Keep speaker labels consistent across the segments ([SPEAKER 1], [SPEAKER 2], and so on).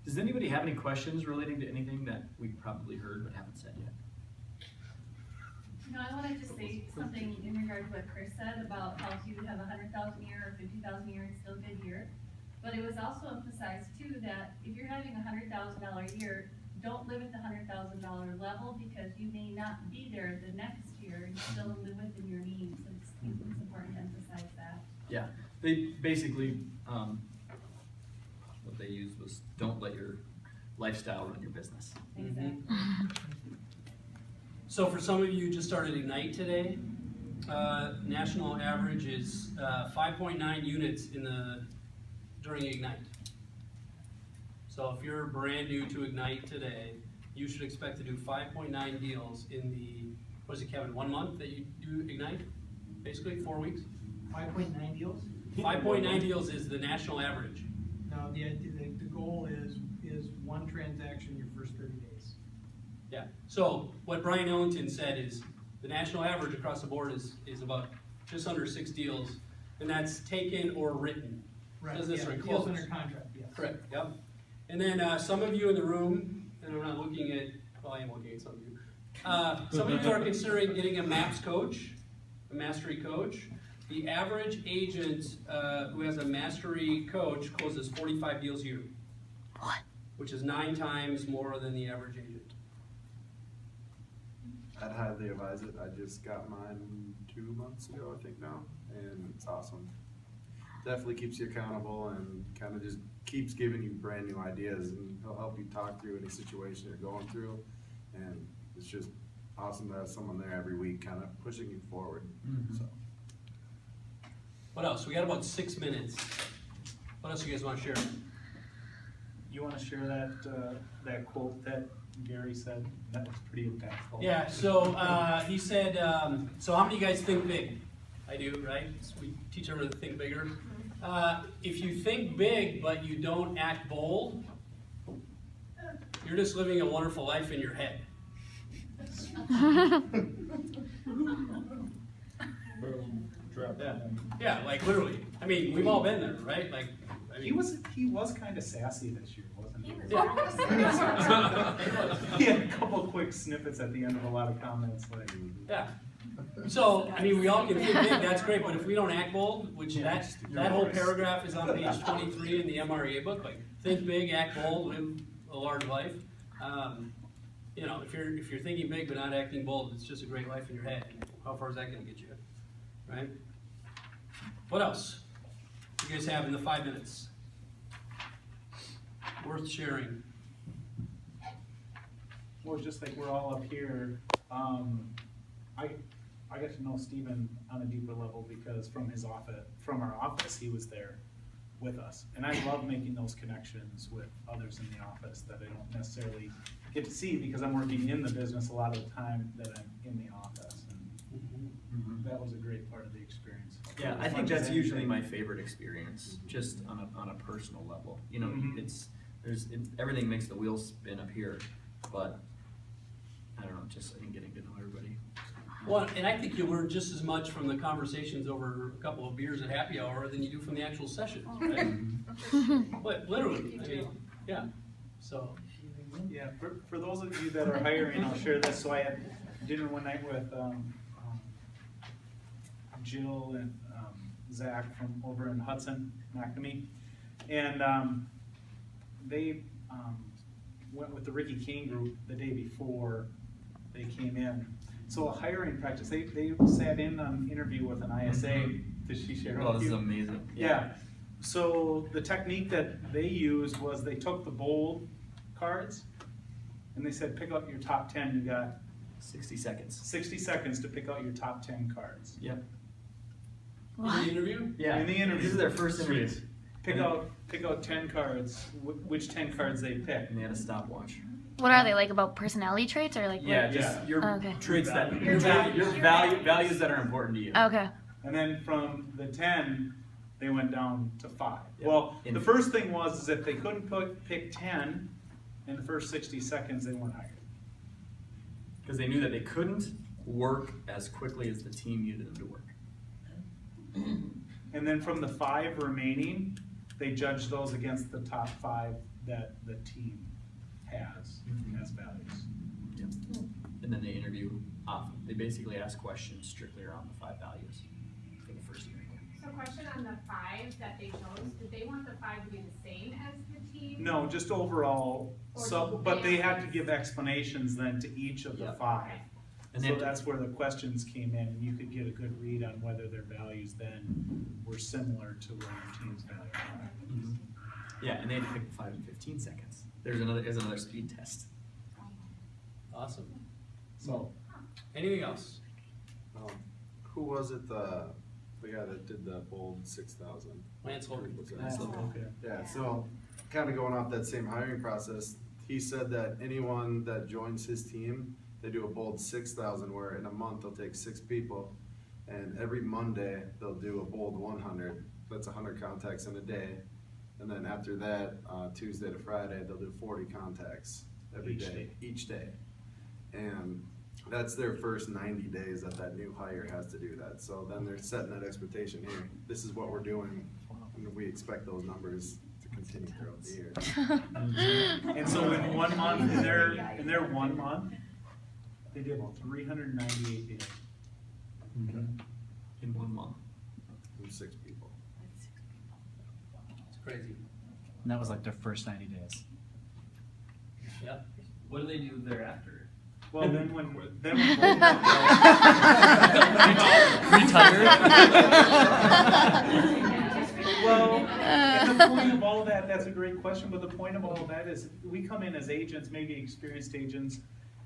[SPEAKER 1] Does anybody have any questions relating to anything that we probably heard but haven't said yet?
[SPEAKER 2] No, I wanted to say something in regard to what Chris said about how if you have 100,000 a year or 50,000 a year, it's still a good year. But it was also emphasized too that if you're having $100,000 a year, don't live at the $100,000 level because you may not be there the next year and still live within your means. It's important to emphasize that.
[SPEAKER 1] Yeah, they basically, what they used was don't let your lifestyle run your business.
[SPEAKER 2] Exactly.
[SPEAKER 3] So for some of you who just started Ignite today, national average is 5.9 units during Ignite. So if you're brand new to Ignite today, you should expect to do 5.9 deals in the, what is it, Kevin, 1 month that you do Ignite? Basically, 4 weeks?
[SPEAKER 4] 5.9 deals?
[SPEAKER 3] 5.9 deals is the national average.
[SPEAKER 4] No, the goal is one transaction your first 30 days.
[SPEAKER 3] Yeah. So what Brian Ellington said is the national average across the board is about just under 6 deals, and that's taken or written.
[SPEAKER 4] Right.
[SPEAKER 3] Doesn't
[SPEAKER 4] Yeah,
[SPEAKER 3] necessarily
[SPEAKER 4] deals
[SPEAKER 3] close.
[SPEAKER 4] under contract, yes.
[SPEAKER 3] Correct. Yep. And then some of you in the room, and I'm not looking at, well, I am looking at some of you. Some of you are considering getting a MAPS coach, a mastery coach. The average agent who has a mastery coach closes 45 deals a year.
[SPEAKER 5] What?
[SPEAKER 3] Which is 9 times more than the average agent.
[SPEAKER 6] I'd highly advise it. I just got mine 2 months ago, I think now, and it's awesome. Definitely keeps you accountable and kind of just keeps giving you brand new ideas, and he'll help you talk through any situation you're going through, and it's just awesome to have someone there every week kind of pushing you forward.
[SPEAKER 1] Mhm.
[SPEAKER 6] So.
[SPEAKER 3] What else? We got about 6 minutes. What else you guys want to share?
[SPEAKER 7] You want to share that quote that Gary said? That was pretty impactful.
[SPEAKER 3] Yeah, so he said, so how many of you guys think big? I do, right? So we teach everyone to think bigger. If you think big but you don't act bold, you're just living a wonderful life in your head. Yeah, like literally. I mean, we've all been there, right? Like, I mean,
[SPEAKER 7] He was kind of sassy this year, wasn't he?
[SPEAKER 3] Yeah.
[SPEAKER 7] He had a couple quick snippets at the end of a lot of comments, like.
[SPEAKER 3] Yeah. So, I mean, we all can think big, that's great, but if we don't act bold, which that whole paragraph is on page 23 in the MREA book, like, think big, act bold, live a large life. You know, if you're thinking big but not acting bold, it's just a great life in your head. How far is that gonna get you, right? What else you guys have in the 5 minutes? Worth sharing.
[SPEAKER 7] Well, just like we're all up here, I got to know Stephen on a deeper level because from our office, he was there with us. And I love making those connections with others in the office that I don't necessarily get to see because I'm working in the business a lot of the time that I'm in the office. And that was a great part of the experience.
[SPEAKER 1] Yeah, I
[SPEAKER 7] As
[SPEAKER 1] think
[SPEAKER 7] much as
[SPEAKER 1] that's usually
[SPEAKER 7] anything.
[SPEAKER 1] my favorite experience, just on a personal level. You know, everything makes the wheels spin up here, but I don't know, just I think getting to know everybody.
[SPEAKER 3] Well, and I think you learn just as much from the conversations over a couple of beers at happy hour than you do from the actual sessions, right? But literally, I mean, yeah. So,
[SPEAKER 7] Yeah, for those of you that are hiring, I'll share this. So I had dinner one night with Jill and Zach from over in Hudson, McNamee, and they went with the Ricky Kane group the day before they came in. So a hiring practice, they sat in on an interview with an ISA. Did she share
[SPEAKER 1] Oh,
[SPEAKER 7] with
[SPEAKER 1] this
[SPEAKER 7] you?
[SPEAKER 1] is amazing.
[SPEAKER 7] Yeah. So the technique that they used was they took the bold cards and they said, pick out your top 10. You got
[SPEAKER 1] 60 seconds.
[SPEAKER 7] 60 seconds to pick out your top 10 cards.
[SPEAKER 1] Yep.
[SPEAKER 3] in the interview?
[SPEAKER 1] Yeah.
[SPEAKER 7] In the interview.
[SPEAKER 1] This is their first interview.
[SPEAKER 7] Pick out 10 cards, which 10 cards they pick.
[SPEAKER 1] And they had a stopwatch.
[SPEAKER 5] What are they, like, about personality traits or like
[SPEAKER 1] Yeah,
[SPEAKER 5] what?
[SPEAKER 1] just
[SPEAKER 7] Yeah.
[SPEAKER 1] your
[SPEAKER 5] Okay.
[SPEAKER 1] traits that
[SPEAKER 7] Your
[SPEAKER 1] your values that are important to you.
[SPEAKER 5] Okay.
[SPEAKER 7] And then from the 10, they went down to 5.
[SPEAKER 1] Yep.
[SPEAKER 7] Well,
[SPEAKER 1] In-
[SPEAKER 7] the first thing was if they couldn't pick 10 in the first 60 seconds, they weren't hired.
[SPEAKER 1] Because they knew that they couldn't work as quickly as the team needed them to work.
[SPEAKER 7] And then from the 5 remaining, they judged those against the top 5 that the team has as values.
[SPEAKER 1] And then they interview they basically ask questions strictly around the 5 values for the first year.
[SPEAKER 8] So question on the 5 that they chose, did they want the 5 to be the same as the team?
[SPEAKER 7] No, just overall,
[SPEAKER 8] Or
[SPEAKER 7] but they had to give explanations then to each of the
[SPEAKER 1] Yeah.
[SPEAKER 7] 5.
[SPEAKER 1] And
[SPEAKER 7] So
[SPEAKER 1] then
[SPEAKER 7] that's where the questions came in, and you could get a good read on whether their values then were similar to where your team's values are.
[SPEAKER 1] yeah, and they had to pick 5 and 15 seconds. There's another speed test.
[SPEAKER 3] Awesome. So, anything else?
[SPEAKER 6] Who was it, the guy that did the bold 6,000?
[SPEAKER 3] Lance Holden.
[SPEAKER 6] Was it?
[SPEAKER 7] Okay.
[SPEAKER 6] Yeah, so kind of going off that same hiring process, he said that anyone that joins his team, they do a bold 6,000 where in a month they'll take 6 people, and every Monday they'll do a bold 100. That's 100 contacts in a day, and then after that, Tuesday to Friday they'll do 40 contacts every day, each day, and that's their first 90 days that new hire has to do that. So then they're setting that expectation here. This is what we're doing, and we expect those numbers to continue throughout the year.
[SPEAKER 7] And so in 1 month, in their 1 month, they did 398 days.
[SPEAKER 1] In 1 month.
[SPEAKER 6] From 6 people.
[SPEAKER 3] It's crazy.
[SPEAKER 9] And that was like their first 90 days.
[SPEAKER 3] Yep.
[SPEAKER 1] What do they do thereafter?
[SPEAKER 7] Well, then when well, and the point of all of that, that's a great question, but the point of all of that is we come in as agents, maybe experienced agents,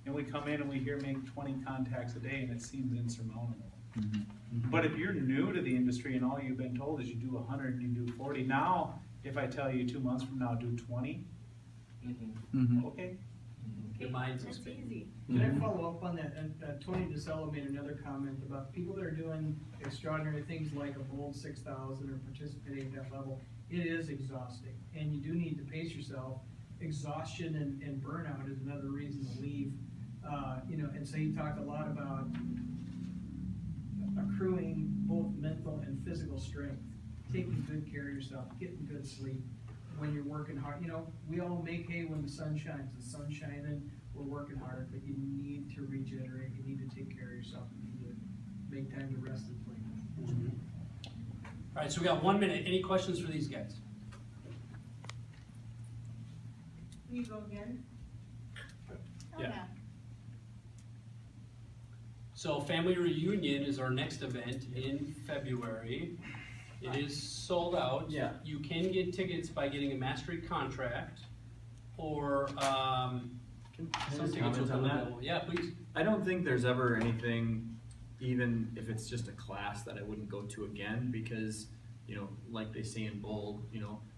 [SPEAKER 7] and we come in and we hear make 20 contacts a day and it seems insurmountable. But if you're new to the industry and all you've been told is you do 100 and you do 40, now if I tell you 2 months from now do 20, okay.
[SPEAKER 3] Your mind's
[SPEAKER 2] That's
[SPEAKER 3] spinning.
[SPEAKER 2] easy.
[SPEAKER 4] Can I follow up on that? Tony DeSello made another comment about people that are doing extraordinary things like a bold 6,000 or participating at that level. It is exhausting, and you do need to pace yourself. Exhaustion and burnout is another reason to leave. And so he talked a lot about accruing both mental and physical strength, taking good care of yourself, getting good sleep when you're working hard. We all make hay when the sun shines. The sun's shining, we're working hard, but you need to regenerate, you need to take care of yourself, you need to make time to rest and play.
[SPEAKER 3] All right, so we got 1 minute. Any questions for these guys?
[SPEAKER 8] Can you go again?
[SPEAKER 3] Yeah. So Family Reunion is our next event in February. It is sold out.
[SPEAKER 1] Yeah.
[SPEAKER 3] You can get tickets by getting a mastery contract, or some
[SPEAKER 1] just
[SPEAKER 3] tickets will
[SPEAKER 1] comment
[SPEAKER 3] be
[SPEAKER 1] on that?
[SPEAKER 3] available. Yeah, please.
[SPEAKER 1] I don't think there's ever anything, even if it's just a class, that I wouldn't go to again, because, like they say in bold,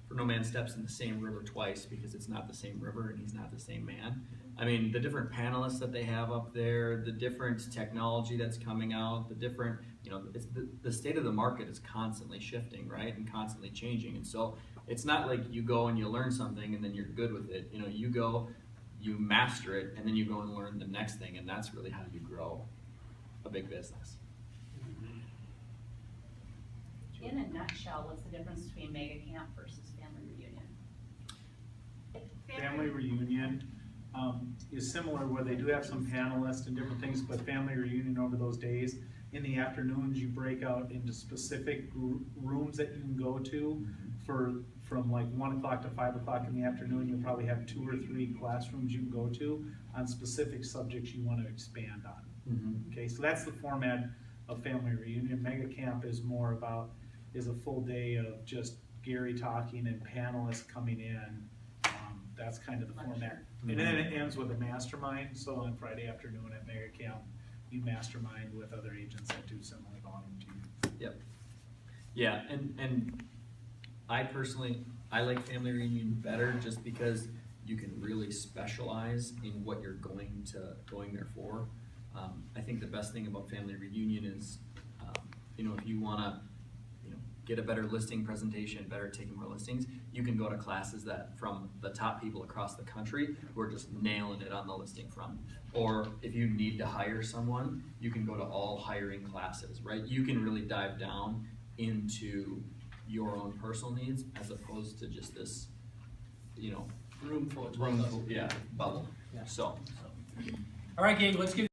[SPEAKER 1] for no man steps in the same river twice, because it's not the same river and he's not the same man. I mean, the different panelists that they have up there, the different technology that's coming out, the different, it's the state of the market is constantly shifting, right, and constantly changing. And so it's not like you go and you learn something and then you're good with it. You go, you master it, and then you go and learn the next thing, and that's really how you grow a big business.
[SPEAKER 10] In a nutshell, what's the difference between mega camp versus family reunion?
[SPEAKER 7] Family reunion is similar where they do have some panelists and different things, but family reunion over those days, in the afternoons, you break out into specific rooms that you can go to from like 1 o'clock to 5 o'clock in the afternoon. You'll probably have 2 or 3 classrooms you can go to on specific subjects you want to expand on. Okay, so that's the format of family reunion. Mega camp is more about, is a full day of just Gary talking and panelists coming in. That's kind of the format. And then it ends with a mastermind. So on Friday afternoon at Mega Camp, you mastermind with other agents that do similar volume to you.
[SPEAKER 1] Yep. Yeah, and I personally, I like family reunion better just because you can really specialize in what you're going there for. I think the best thing about family reunion is, if you want to, get a better listing presentation, better taking more listings, you can go to classes that from the top people across the country who are just nailing it on the listing front. Or if you need to hire someone, you can go to all hiring classes, right? You can really dive down into your own personal needs as opposed to just this,
[SPEAKER 3] room full of 12,000.
[SPEAKER 1] Yeah, bubble,
[SPEAKER 3] Yeah.
[SPEAKER 1] so.
[SPEAKER 3] All right, gang, let's get